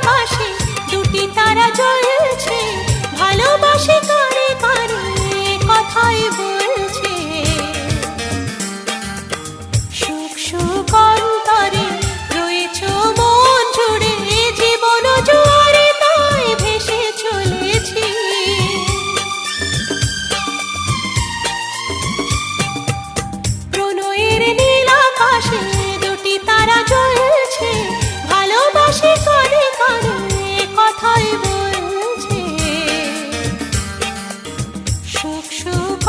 আকাশে দুটি তারা জ্বলছে, ভালোবাসে কারে কারে কথাই বলছে। সুখ সুখ অন্তরে রয়েছ মন জুড়ে, জীবন জোয়ারে তাই ভেসে চলেছি। প্রণয়ের নীল আকাশে দুটি তারা জ্বলছে, ভালোবাসে কারে কারে কথাই বলছে। সুখ সুখ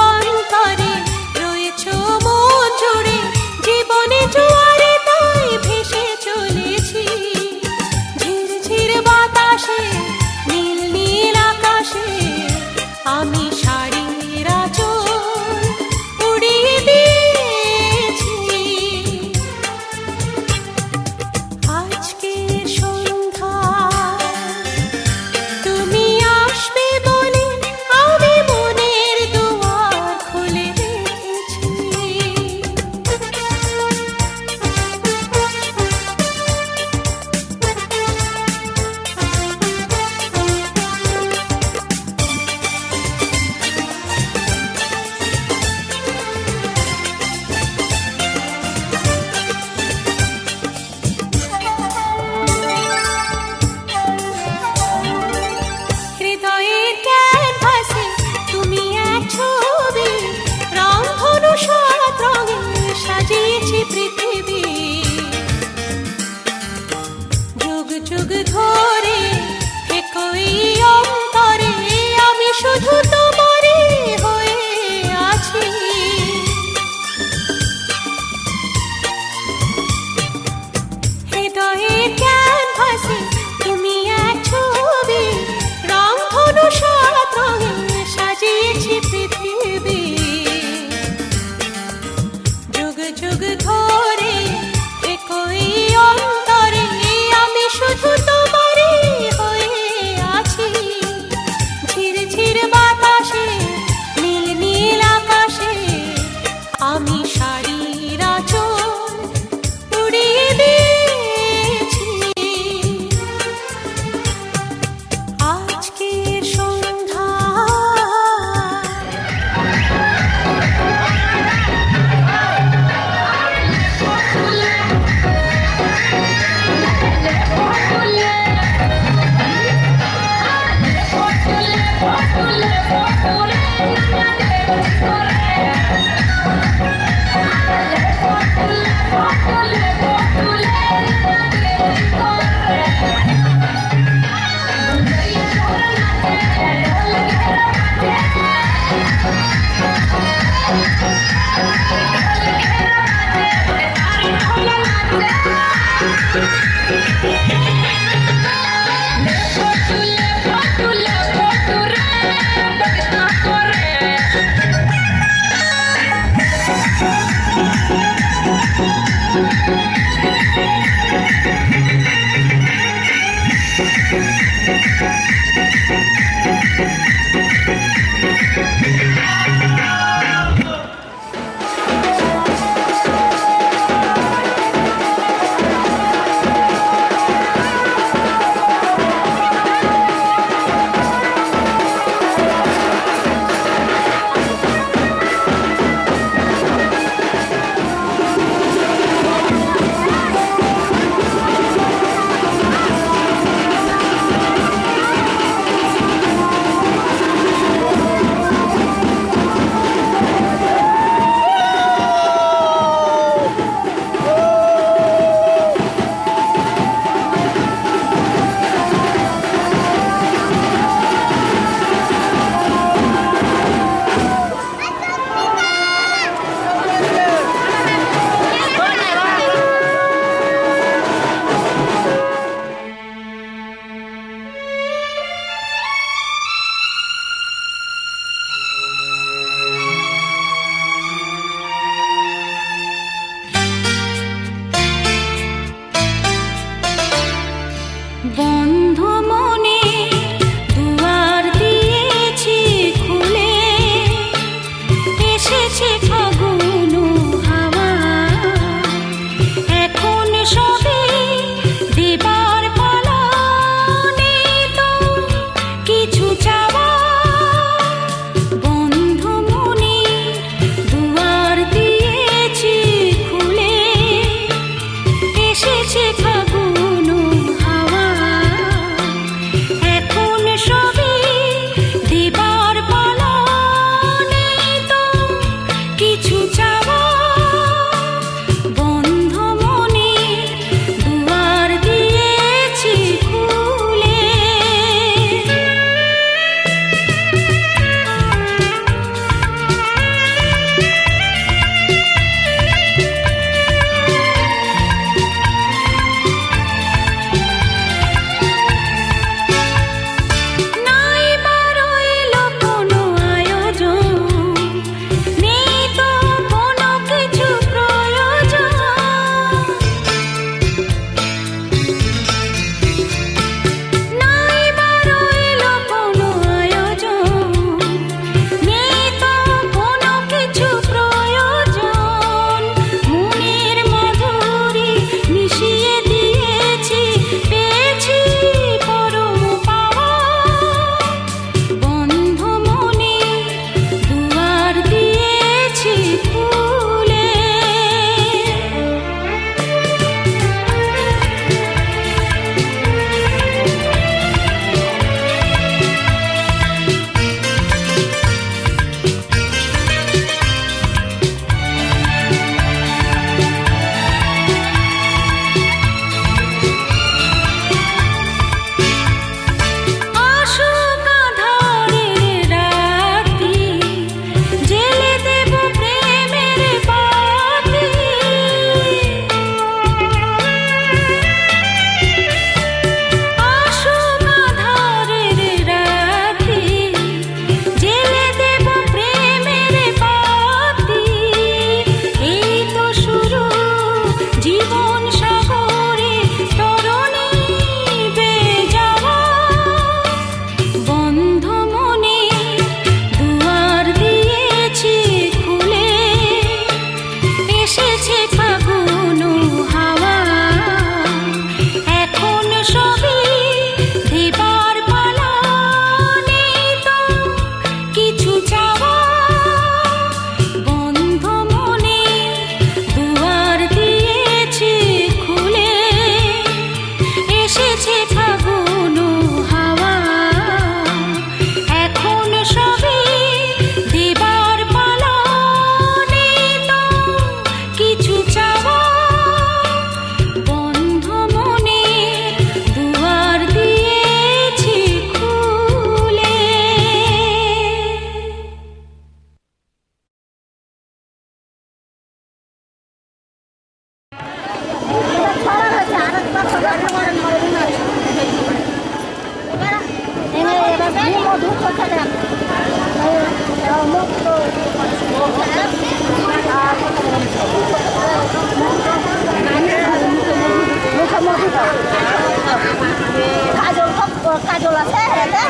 কাজল আছে এটা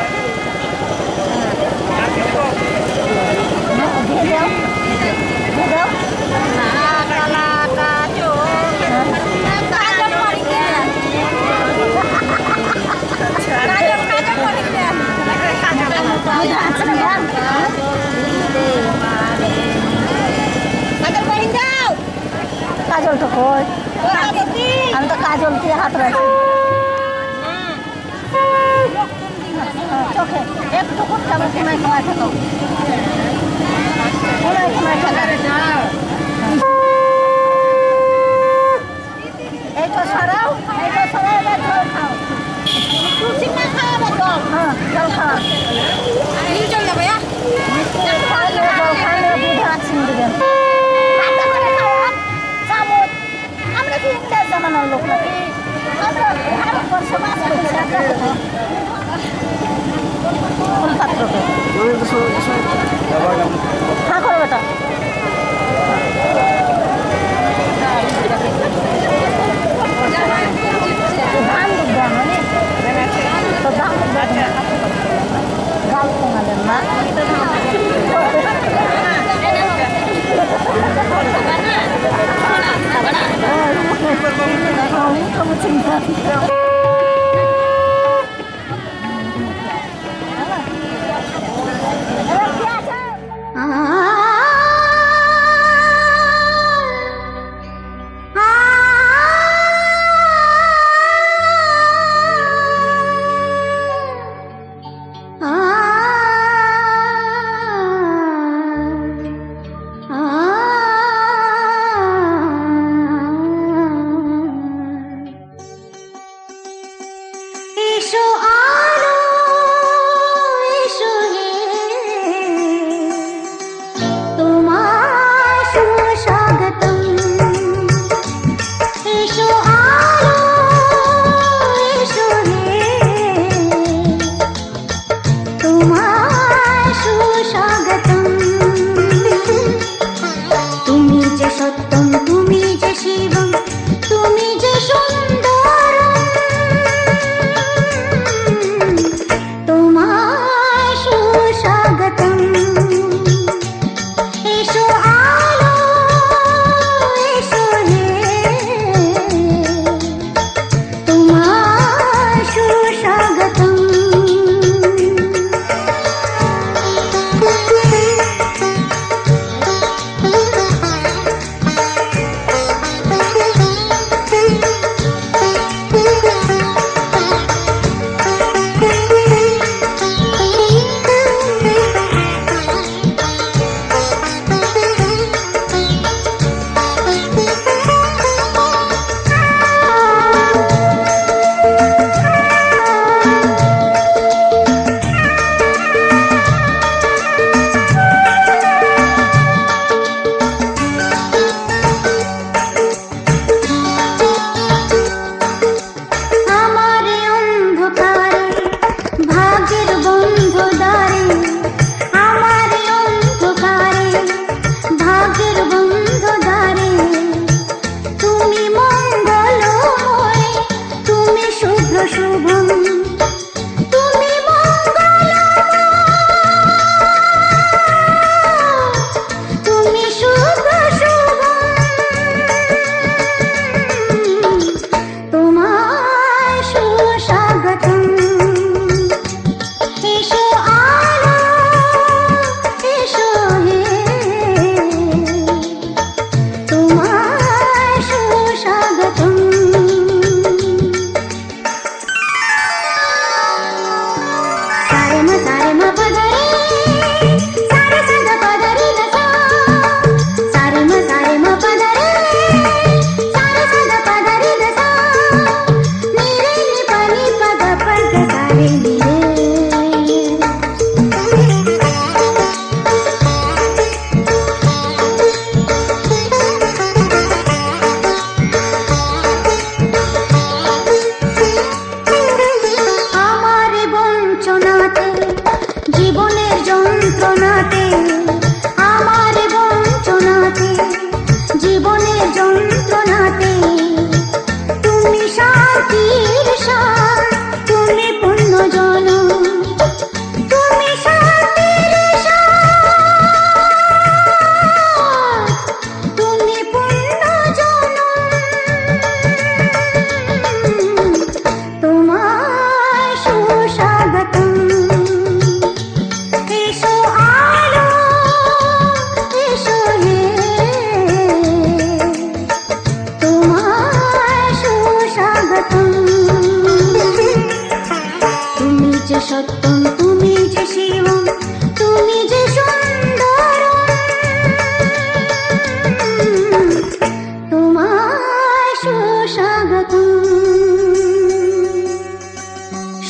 কাজল তো কই আমি তো কাজল দিয়ে হাত রাখি চোখে একটু করতে হবে সময় সময় থাকো এই তো সরাও এবার জল খাও চিংড়া খাওয়াবে জল হ্যাঁ জল খাওয়া জল যাবে জল খাওয়ালে দুধ আছিন দেবেন আমরা কি ইংরেজ জামানোর লোক নাকি আমরা ভারতবর্ষে বাস করছি কোন পাত্রকে হ্যাঁ করো বেটা ধান দুধ দেন তো ধান দুধ দেন গাল কমালেন না kamu cinta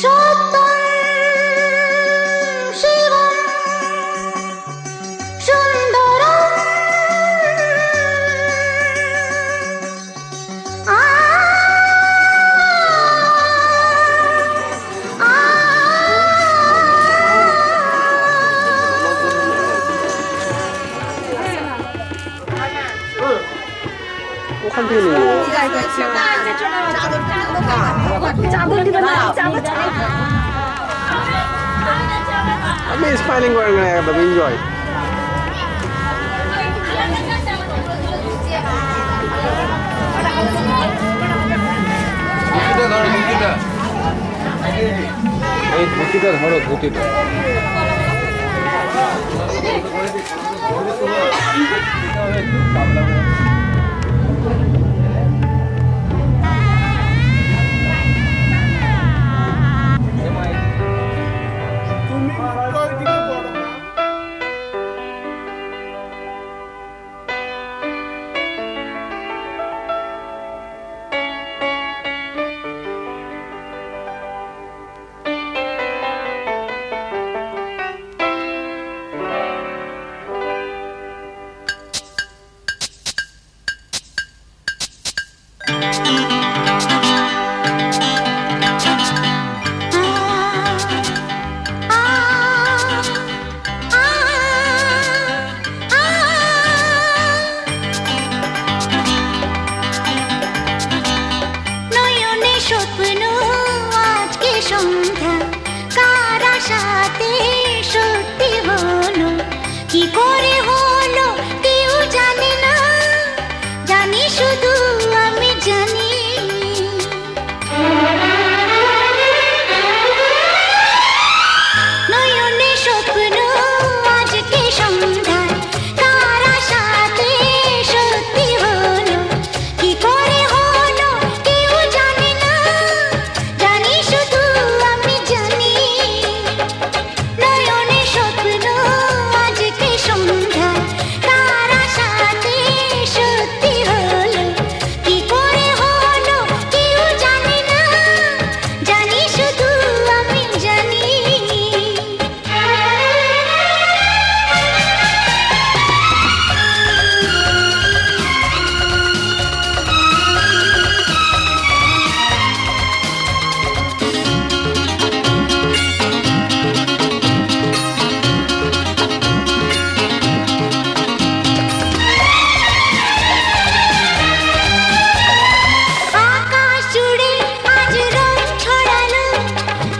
সত্যম শিবম সুন্দরম আ আ ওখান থেকে নিয়ে নেবো। আপনি স্মাইলিং করেন না একদম এনজয়। এই ধুতিটা ধরো, ধুতিটা নয়নে স্বপ্ন আজকে সন্ধ্যা কার আশাতে সত্যি হলো কি করে হলো কেউ জানে না জানি শুধু আমি জানি নয়নে স্বপ্ন আজকে সন্ধ্যা কার আশাতে সত্যি হলো কি করে হলো কেউ জানে না জানি শুধু আমি জানি নয়নে স্বপ্ন আজকে সন্ধ্যা কার আশাতে সত্যি হলো কি করে হলো কেউ জানে না জানি শুধু আমি জানি আকাশ জুড়ে আজ রং ছড়ালো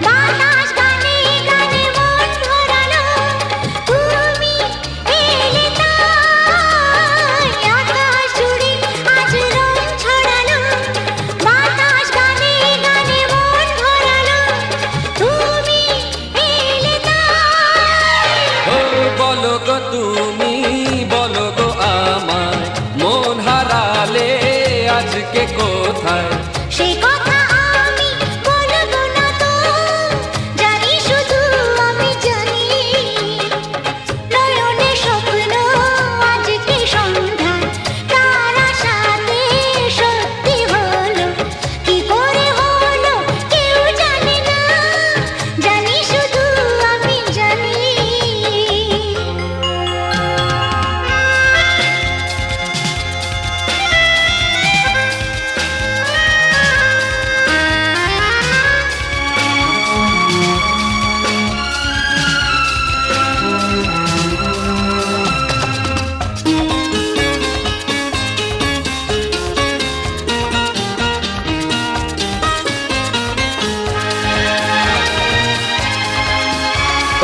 বাতাস গানে গানে মন ভরালো তুমি এলে তাই আকাশ জুড়ে আজ রং ছড়ালো বাতাস গানে গানে মন ভরালো তুমি এলে তাই ও বলো গো তুমি, বলো গো আমায়, মন হারালে আজকে কোথায়? সেই কথা আমি বলবো না তো জানি শুধু আমি জানি নয়নে স্বপ্ন আজকে সন্ধ্যা কার আশাতে সত্যি হলো কি করে হলো কেউ জানে না জানি শুধু আমি জানি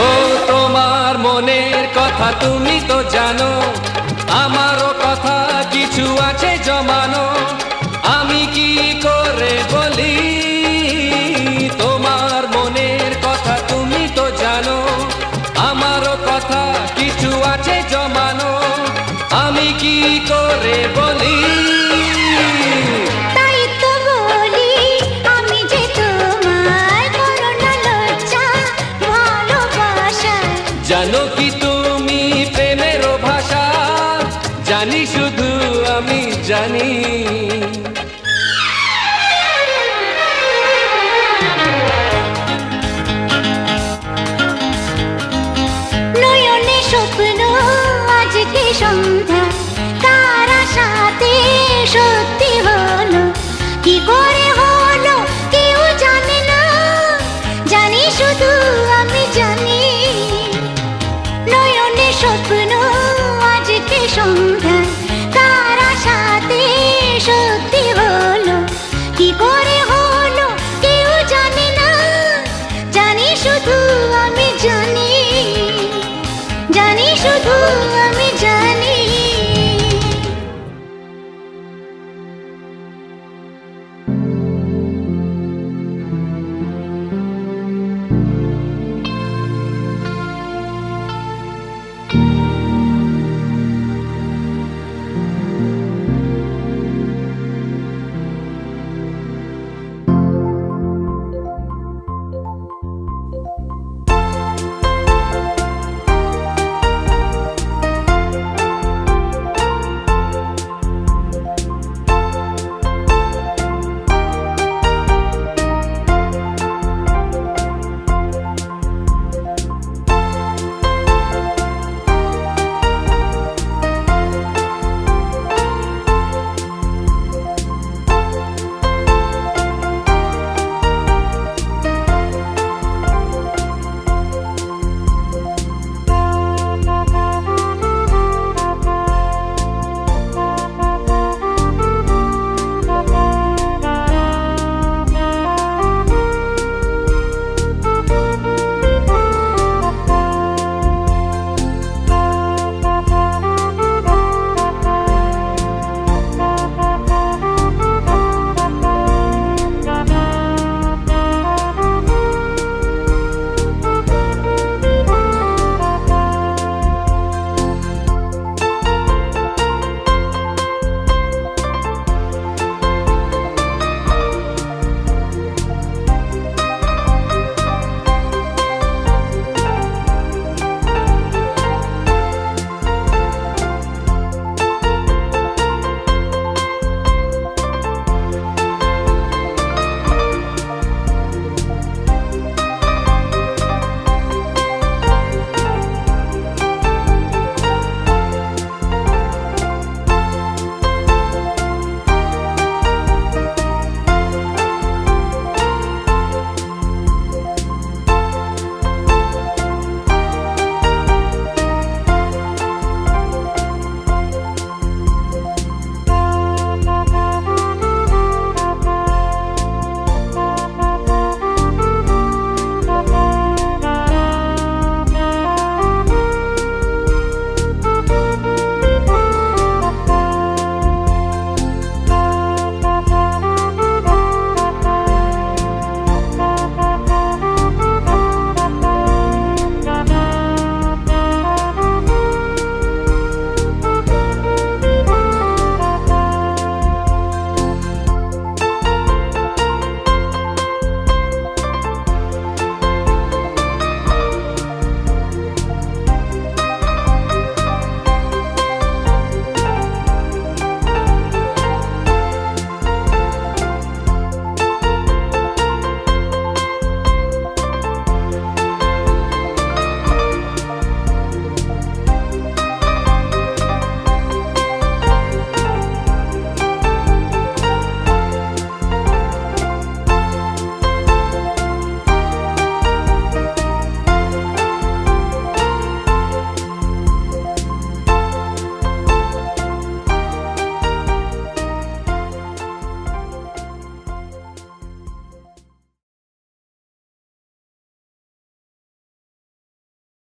ও তোমার মনের কথা তুমি তো জানো, আমারও কথা কিছু আছে জমানো, আমি কি করে বলি? তোমার মনের কথা তুমি তো জানো, আমারও কথা কিছু আছে জমানো, আমি কি করে বলি? তাই তো বলি আমি যে তোমার করোনা লজ্জা ভালোবাসা জানো কি তুমি প্রেমেরও ভাষা? জানি শুধু আমি জানি। সন্ধ্যা তার আশাতে সত্যি হলো কি করে হলো